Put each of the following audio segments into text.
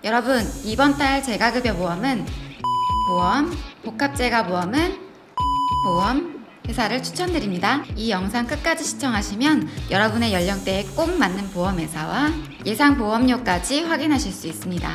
여러분, 이번 달 재가급여 보험은 보험, 복합재가보험은 보험 회사를 추천드립니다. 이 영상 끝까지 시청하시면 여러분의 연령대에 꼭 맞는 보험회사와 예상 보험료까지 확인하실 수 있습니다.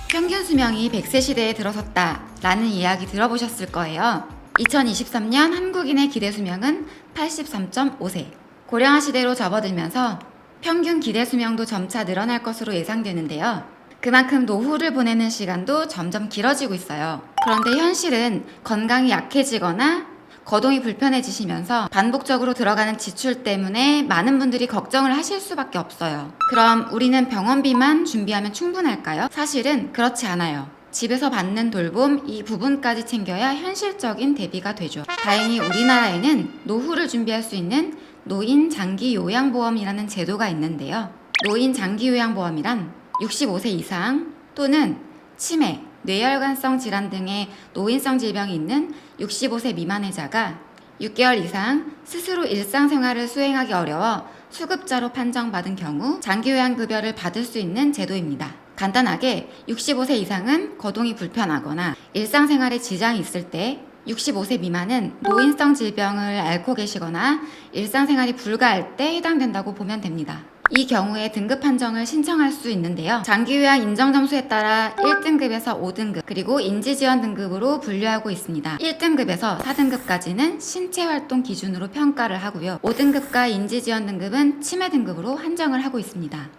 평균 수명이 100세 시대에 들어섰다 라는 이야기 들어보셨을 거예요. 2023년 한국인의 기대 수명은 83.5세. 고령화 시대로 접어들면서 평균 기대 수명도 점차 늘어날 것으로 예상되는데요. 그만큼 노후를 보내는 시간도 점점 길어지고 있어요. 그런데 현실은 건강이 약해지거나 거동이 불편해지시면서 반복적으로 들어가는 지출 때문에 많은 분들이 걱정을 하실 수밖에 없어요. 그럼 우리는 병원비만 준비하면 충분할까요? 사실은 그렇지 않아요. 집에서 받는 돌봄 이 부분까지 챙겨야 현실적인 대비가 되죠. 다행히 우리나라에는 노후를 준비할 수 있는 노인 장기 요양보험이라는 제도가 있는데요. 노인 장기 요양보험이란 65세 이상 또는 치매, 뇌혈관성 질환 등의 노인성 질병이 있는 65세 미만의 자가 6개월 이상 스스로 일상생활을 수행하기 어려워 수급자로 판정받은 경우 장기요양급여를 받을 수 있는 제도입니다. 간단하게 65세 이상은 거동이 불편하거나 일상생활에 지장이 있을 때 65세 미만은 노인성 질병을 앓고 계시거나 일상생활이 불가할 때 해당된다고 보면 됩니다. 이 경우에 등급 판정을 신청할 수 있는데요. 장기요양 인정점수에 따라 1등급에서 5등급 그리고 인지지원 등급으로 분류하고 있습니다. 1등급에서 4등급까지는 신체활동 기준으로 평가를 하고요. 5등급과 인지지원 등급은 치매 등급으로 한정을 하고 있습니다.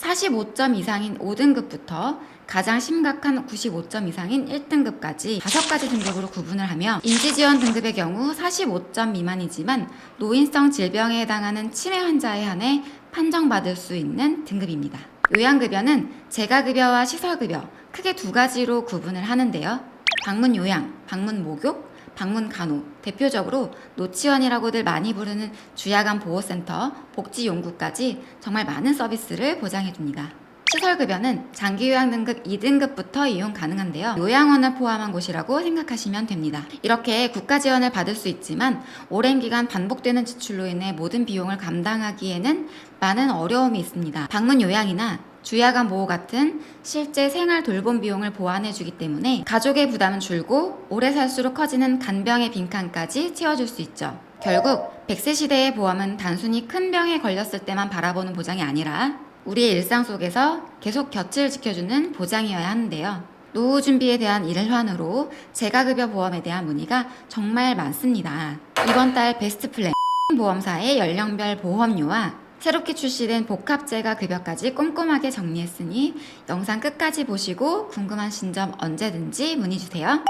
45점 이상인 5등급부터 가장 심각한 95점 이상인 1등급까지 5가지 등급으로 구분을 하며 인지지원 등급의 경우 45점 미만이지만 노인성 질병에 해당하는 치매 환자에 한해 판정받을 수 있는 등급입니다. 요양급여는 재가급여와 시설급여 크게 두 가지로 구분을 하는데요. 방문요양, 방문목욕, 방문간호, 대표적으로 노치원이라고들 많이 부르는 주야간 보호센터, 복지용구까지 정말 많은 서비스를 보장해줍니다. 시설급여는 장기요양 등급 2등급부터 이용 가능한데요. 요양원을 포함한 곳이라고 생각하시면 됩니다. 이렇게 국가 지원을 받을 수 있지만 오랜 기간 반복되는 지출로 인해 모든 비용을 감당하기에는 많은 어려움이 있습니다. 방문요양이나 주야간 보호 같은 실제 생활 돌봄 비용을 보완해주기 때문에 가족의 부담은 줄고 오래 살수록 커지는 간병의 빈칸까지 채워줄 수 있죠. 결국 100세 시대의 보험은 단순히 큰 병에 걸렸을 때만 바라보는 보장이 아니라 우리의 일상 속에서 계속 곁을 지켜주는 보장이어야 하는데요. 노후 준비에 대한 일환으로 재가급여 보험에 대한 문의가 정말 많습니다. 이번 달 베스트 플랜 보험사의 연령별 보험료와 새롭게 출시된 복합재가급여까지 꼼꼼하게 정리했으니 영상 끝까지 보시고 궁금하신 점 언제든지 문의주세요.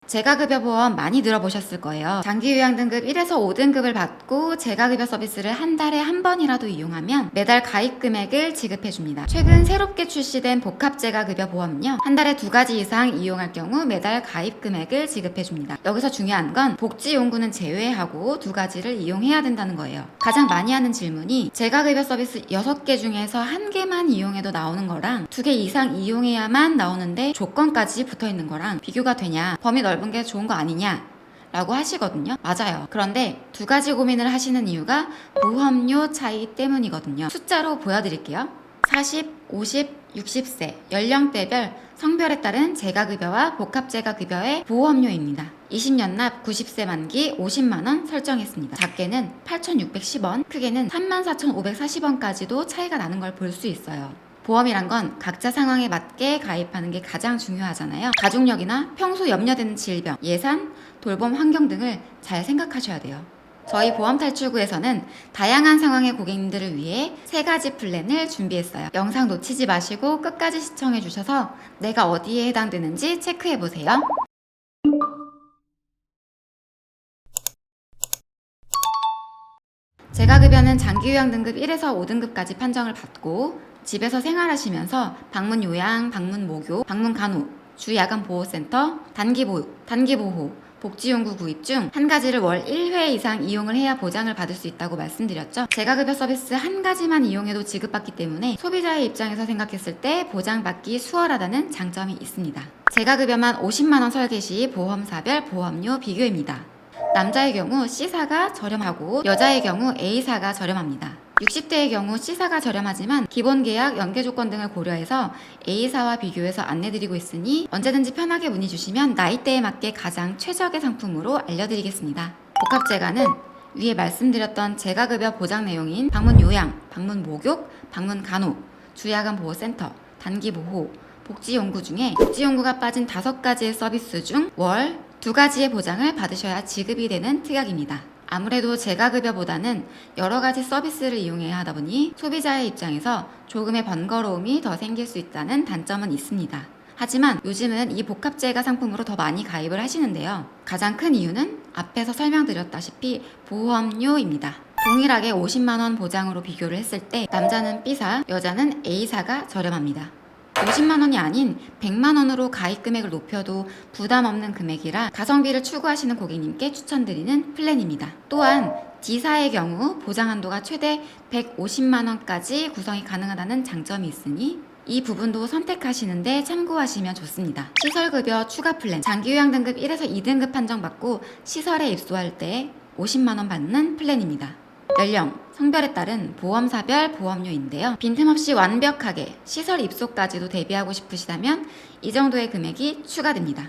재가급여 보험 많이 들어보셨을 거예요. 장기요양 등급 1에서 5등급을 받고 재가급여 서비스를 한 달에 한 번이라도 이용하면 매달 가입 금액을 지급해줍니다. 최근 새롭게 출시된 복합재가급여 보험은요, 한 달에 2가지 이상 이용할 경우 매달 가입 금액을 지급해줍니다. 여기서 중요한 건 복지용구는 제외하고 2가지를 이용해야 된다는 거예요. 가장 많이 하는 질문이 재가급여 서비스 6개 중에서 1개만 이용해도 나오는 거랑 2개 이상 이용해야만 나오는데 조건까지 붙어있는 거랑 비교가 되냐, 범위 넓은 게 좋은 거 아니냐 라고 하시거든요. 맞아요. 그런데 2가지 고민을 하시는 이유가 보험료 차이 때문이거든요. 숫자로 보여드릴게요. 40, 50, 60세 연령대별 성별에 따른 재가급여와 복합재가급여의 보험료입니다. 20년 납 90세 만기 50만원 설정했습니다. 작게는 8,610원, 크게는 34,540원까지도 차이가 나는 걸 볼 수 있어요. 보험이란 건 각자 상황에 맞게 가입하는 게 가장 중요하잖아요. 가족력이나 평소 염려되는 질병, 예산, 돌봄 환경 등을 잘 생각하셔야 돼요. 저희 보험탈출구에서는 다양한 상황의 고객님들을 위해 3가지 플랜을 준비했어요. 영상 놓치지 마시고 끝까지 시청해 주셔서 내가 어디에 해당되는지 체크해 보세요. 재가급여는 장기요양 등급 1에서 5등급까지 판정을 받고 집에서 생활하시면서 방문요양, 방문목욕, 방문간호, 주야간보호센터, 단기보육, 단기보호, 복지용구 구입 중 한 가지를 월 1회 이상 이용을 해야 보장을 받을 수 있다고 말씀드렸죠. 재가급여 서비스 한 가지만 이용해도 지급받기 때문에 소비자의 입장에서 생각했을 때 보장받기 수월하다는 장점이 있습니다. 재가급여만 50만 원 설계 시 보험사별 보험료 비교입니다. 남자의 경우 C사가 저렴하고 여자의 경우 A사가 저렴합니다. 60대의 경우 C사가 저렴하지만 기본계약, 연계조건 등을 고려해서 A사와 비교해서 안내드리고 있으니 언제든지 편하게 문의 주시면 나이대에 맞게 가장 최적의 상품으로 알려드리겠습니다. 복합재가는 위에 말씀드렸던 재가급여 보장 내용인 방문요양, 방문목욕, 방문간호, 주야간보호센터, 단기보호, 복지용구 중에 복지용구가 빠진 5가지의 서비스 중 월 2가지의 보장을 받으셔야 지급이 되는 특약입니다. 아무래도 재가급여보다는 여러 가지 서비스를 이용해야 하다 보니 소비자의 입장에서 조금의 번거로움이 더 생길 수 있다는 단점은 있습니다. 하지만 요즘은 이 복합재가 상품으로 더 많이 가입을 하시는데요. 가장 큰 이유는 앞에서 설명드렸다시피 보험료입니다. 동일하게 50만 원 보장으로 비교를 했을 때 남자는 B사, 여자는 A사가 저렴합니다. 50만 원이 아닌 100만 원으로 가입 금액을 높여도 부담 없는 금액이라 가성비를 추구하시는 고객님께 추천드리는 플랜입니다. 또한 D사의 경우 보장 한도가 최대 150만 원까지 구성이 가능하다는 장점이 있으니 이 부분도 선택하시는데 참고하시면 좋습니다. 시설급여 추가 플랜, 장기요양 등급 1에서 2등급 판정받고 시설에 입소할 때 50만 원 받는 플랜입니다. 연령, 성별에 따른 보험사별 보험료인데요. 빈틈없이 완벽하게 시설 입소까지도 대비하고 싶으시다면 이 정도의 금액이 추가됩니다.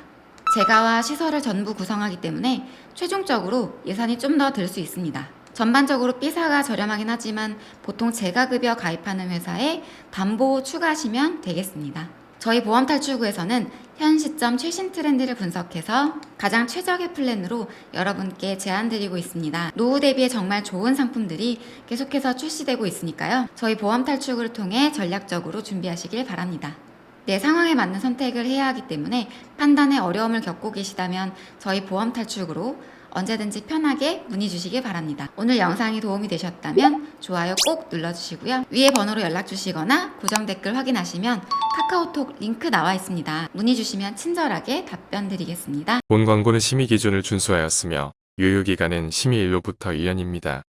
재가와 시설을 전부 구성하기 때문에 최종적으로 예산이 좀 더 들 수 있습니다. 전반적으로 B사가 저렴하긴 하지만 보통 재가급여 가입하는 회사에 담보 추가하시면 되겠습니다. 저희 보험탈출구에서는 현 시점 최신 트렌드를 분석해서 가장 최적의 플랜으로 여러분께 제안드리고 있습니다. 노후 대비에 정말 좋은 상품들이 계속해서 출시되고 있으니까요. 저희 보험탈출구를 통해 전략적으로 준비하시길 바랍니다. 내 상황에 맞는 선택을 해야 하기 때문에 판단에 어려움을 겪고 계시다면 저희 보험탈출구로 언제든지 편하게 문의 주시길 바랍니다. 오늘 영상이 도움이 되셨다면 좋아요 꼭 눌러주시고요. 위에 번호로 연락 주시거나 고정 댓글 확인하시면 카카오톡 링크 나와 있습니다. 문의 주시면 친절하게 답변 드리겠습니다. 본 광고는 심의 기준을 준수하였으며 유효기간은 심의 일로부터 1년입니다.